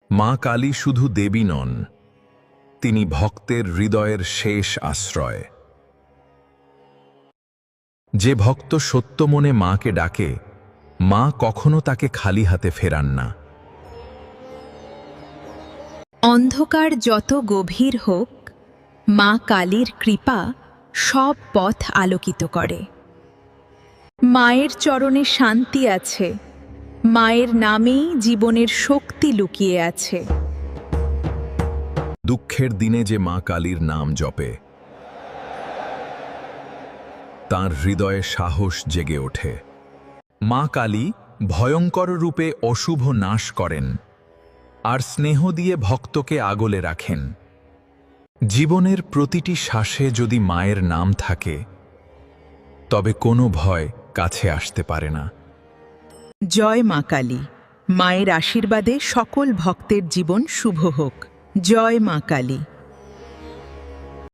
মা কালী শুধু দেবী নন, তিনি ভক্তের হৃদয়ের শেষ আশ্রয়। যে ভক্ত সত্য মনে মাকে ডাকে, মা কখনো তাকে খালি হাতে ফেরান না। অন্ধকার যত গভীর হোক, মা কালীর কৃপা সব পথ আলোকিত করে। মায়ের চরণে শান্তি আছে, মায়ের নামেই জীবনের শক্তি লুকিয়ে আছে। দুঃখের দিনে যে মা কালীর নাম জপে, তার হৃদয়ে সাহস জেগে ওঠে। মা কালী ভয়ঙ্কর রূপে অশুভ নাশ করেন, আর স্নেহ দিয়ে ভক্তকে আগলে রাখেন। জীবনের প্রতিটি শ্বাসে যদি মায়ের নাম থাকে, তবে কোনো ভয় কাছে আসতে পারে না। জয় মা কালী, মায়ের আশীর্বাদে সকল ভক্তের জীবন শুভ হোক। জয় মা কালী।